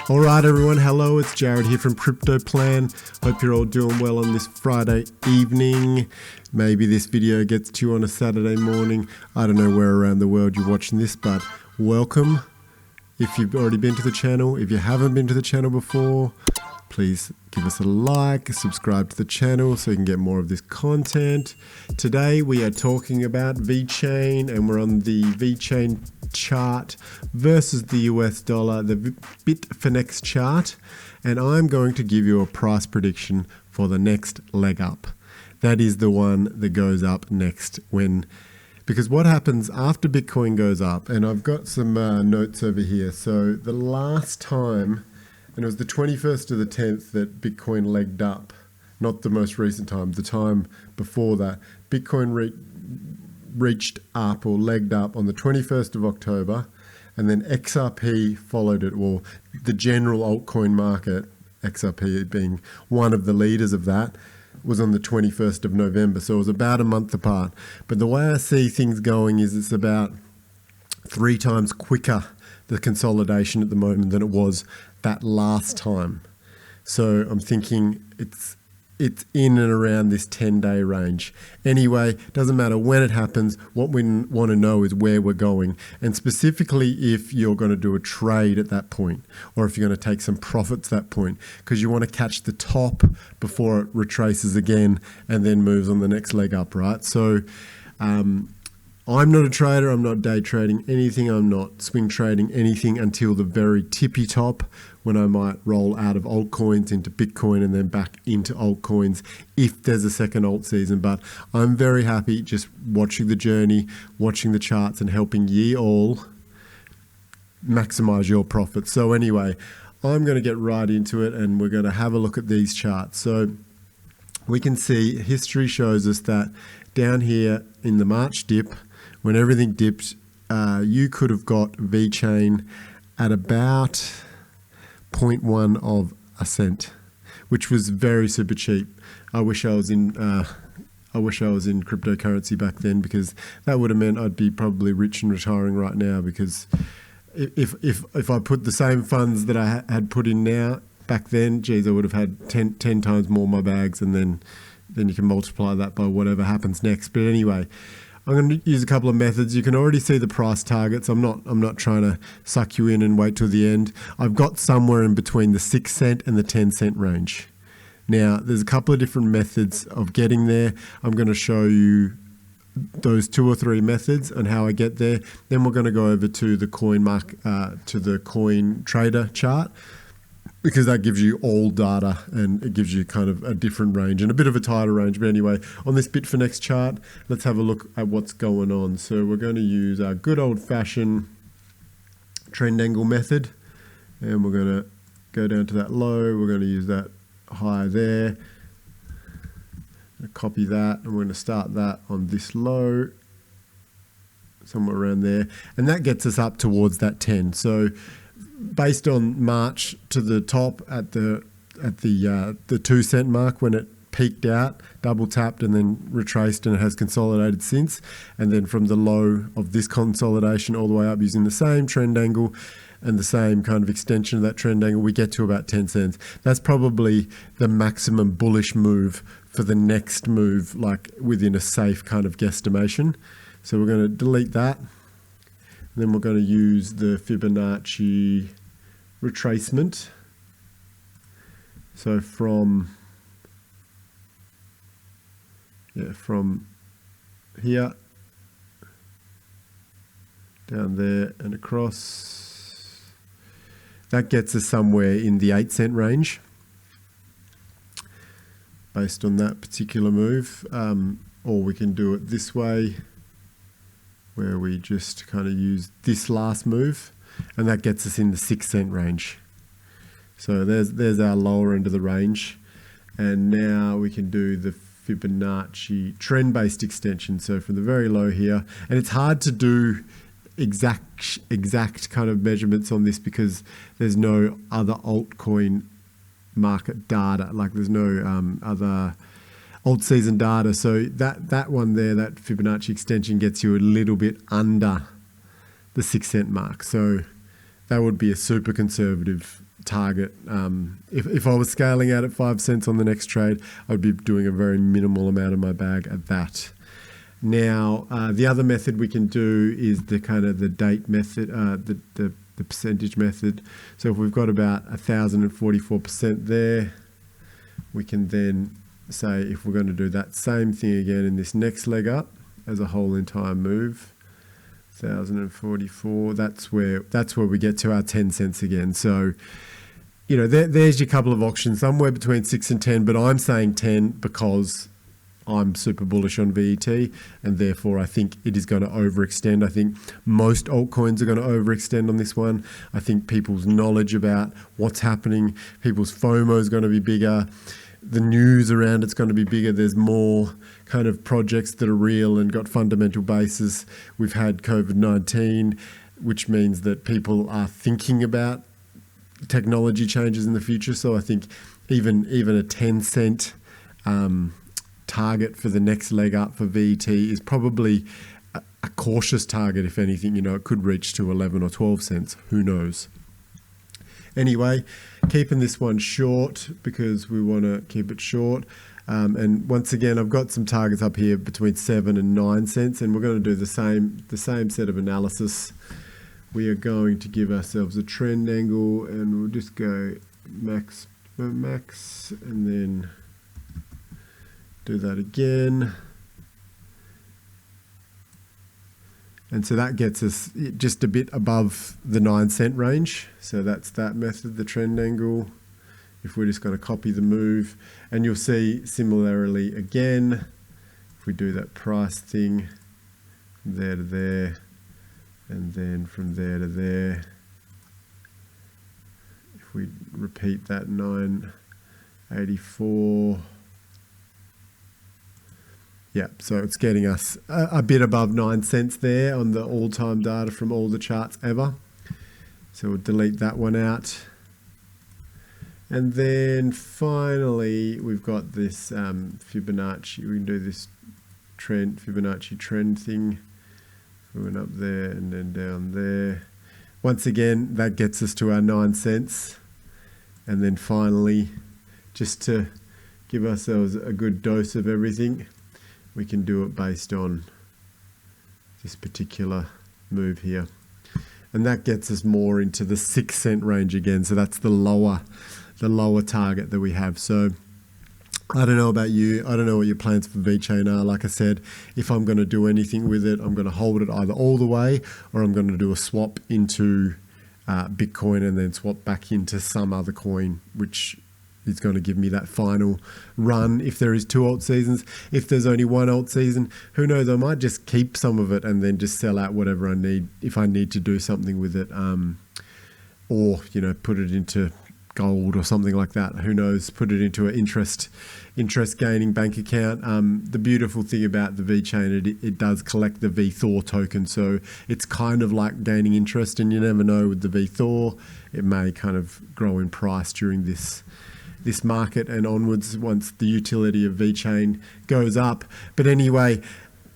All right, everyone. Hello, it's Jared here from Crypto Plan. Hope you're all doing well on this Friday evening. Maybe this video gets to you on a Saturday morning. I don't know where around the world you're watching this, but welcome. If you've already been to the channel, if you haven't been to the channel before, please give us a like, subscribe to the channel so you can get more of this content. Today we are talking about VeChain, and we're on the VeChain chart versus the US dollar, the Bitfinex chart, and I'm going to give you a price prediction for the next leg up. That is the one that goes up next because what happens after Bitcoin goes up, and I've got some notes over here. So the last time, and it was the 21st of the 10th that Bitcoin legged up, not the most recent time, the time before that, Bitcoin reached up or legged up on the 21st of October, and then XRP followed it, or the general altcoin market, XRP being one of the leaders of that, was on the 21st of November. So it was about a month apart. But the way I see things going is it's about 3 times quicker, the consolidation at the moment, than it was that last time. So I'm thinking it's in and around this 10-day range. Anyway, doesn't matter when it happens. What we want to know is where we're going, and specifically if you're going to do a trade at that point, or if you're going to take some profits at that point, because you want to catch the top before it retraces again and then moves on the next leg up, right? So I'm not a trader. I'm not day trading anything. I'm not swing trading anything until the very tippy top, when I might roll out of altcoins into Bitcoin and then back into altcoins if there's a second alt season. But I'm very happy just watching the journey, watching the charts, and helping ye all maximize your profits. So anyway, I'm going to get right into it, and we're going to have a look at these charts. So we can see history shows us that down here in the March dip, when everything dipped, you could have got VeChain at about 0.1 of a cent, which was very super cheap. I wish I was in cryptocurrency back then, because that would have meant I'd be probably rich and retiring right now. Because if I put the same funds that I had put in now back then, geez, I would have had 10 times more in my bags, and then you can multiply that by whatever happens next. But anyway, I'm going to use a couple of methods. You can already see the price targets. I'm not trying to suck you in and wait till the end. I've got somewhere in between the 6 cent and the 10 cent range. Now, there's a couple of different methods of getting there. I'm going to show you those 2 or 3 methods and how I get there. Then we're going to go over to the coin trader chart, because that gives you all data, and it gives you kind of a different range and a bit of a tighter range. But anyway, on this Bitfinex chart, let's have a look at what's going on. So we're going to use our good old-fashioned trend angle method, and we're going to go down to that low. We're going to use that high there. Copy that, and we're going to start that on this low, somewhere around there, and that gets us up towards that 10. So based on March to the top at the 2 cent mark, when it peaked out, double tapped, and then retraced, and it has consolidated since. And then from the low of this consolidation all the way up, using the same trend angle and the same kind of extension of that trend angle, we get to about 10 cents. That's probably the maximum bullish move for the next move, like within a safe kind of guesstimation. So we're going to delete that. And then we're going to use the Fibonacci retracement. So from here down there and across, that gets us somewhere in the 8 cent range based on that particular move. Or we can do it this way, where we just kind of use this last move, and that gets us in the 6 cent range. So there's our lower end of the range. And now we can do the Fibonacci trend-based extension. So from the very low here, and it's hard to do exact kind of measurements on this, because there's no other altcoin market data, like there's no other alt season data. So that one there, that Fibonacci extension, gets you a little bit under the 6 cent mark. So that would be a super conservative target. If I was scaling out at 5 cents on the next trade, I'd be doing a very minimal amount of my bag at that. Now, the other method we can do is the kind of the date method, the percentage method. So if we've got about 1,044% there, we can then say if we're going to do that same thing again in this next leg up as a whole entire move, 1,044, that's where we get to our 10 cents again. So, you know, there's your couple of options, somewhere between 6 and 10, but I'm saying 10 because I'm super bullish on VET, and therefore I think it is going to overextend. I think most altcoins are going to overextend on this one. I think people's knowledge about what's happening, people's FOMO is going to be bigger. The news around it's going to be bigger. There's more kind of projects that are real and got fundamental basis. We've had COVID-19, which means that people are thinking about technology changes in the future. So I think even a 10 cent target for the next leg up for VET is probably a cautious target. If anything, you know, it could reach to 11 or 12 cents. Who knows? Anyway, keeping this one short because we want to keep it short. And once again, I've got some targets up here between 7 and 9 cents, and we're going to do the same set of analysis. We are going to give ourselves a trend angle, and we'll just go max, and then do that again. And so that gets us just a bit above the 9 cent range. So that's that method, the trend angle. If we're just going to copy the move, and you'll see similarly again, if we do that price thing, from there to there, and then from there to there, if we repeat that 984, yeah, so it's getting us a bit above 9 cents there on the all-time data from all the charts ever. So we'll delete that one out. And then finally, we've got this Fibonacci. We can do this Fibonacci trend thing. We went up there and then down there. Once again, that gets us to our 9 cents. And then finally, just to give ourselves a good dose of everything, we can do it based on this particular move here. And that gets us more into the 6 cent range again. So that's the lower target that we have. So I don't know about you. I don't know what your plans for VeChain are. Like I said, if I'm going to do anything with it, I'm going to hold it either all the way, or I'm going to do a swap into Bitcoin and then swap back into some other coin, which is going to give me that final run. If there is 2 alt seasons, if there's only 1 alt season, who knows, I might just keep some of it and then just sell out whatever I need if I need to do something with it, or, you know, put it into gold or something like that. Who knows, put it into an interest gaining bank account. The beautiful thing about the VeChain, it does collect the VThor token, so it's kind of like gaining interest, and you never know with the VThor, it may kind of grow in price during this market and onwards once the utility of VeChain goes up. But anyway,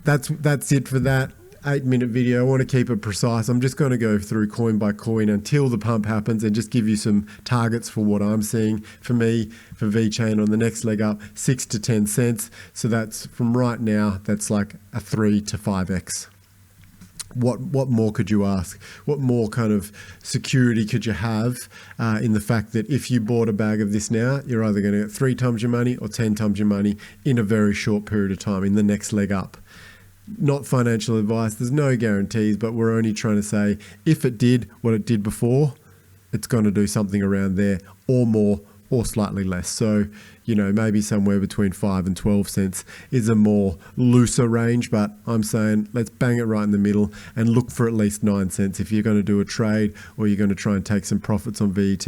that's it for that 8-minute video. I want to keep it precise. I'm just going to go through coin by coin until the pump happens and just give you some targets for what I'm seeing. For me, for VeChain on the next leg up, 6 to 10 cents. So that's from right now, that's like a 3 to 5x. What more could you ask? What more kind of security could you have in the fact that if you bought a bag of this now, you're either going to get 3 times your money or 10 times your money in a very short period of time in the next leg up. Not financial advice, there's no guarantees, but we're only trying to say if it did what it did before, it's going to do something around there or more or slightly less. So, you know, maybe somewhere between 5 and 12 cents is a more looser range, but I'm saying let's bang it right in the middle and look for at least 9 cents. If you're going to do a trade or you're going to try and take some profits on VET,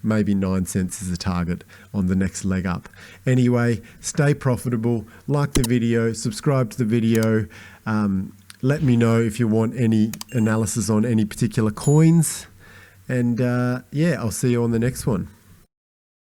maybe 9 cents is a target on the next leg up. Anyway, stay profitable, like the video, subscribe to the video. Let me know if you want any analysis on any particular coins. And yeah, I'll see you on the next one.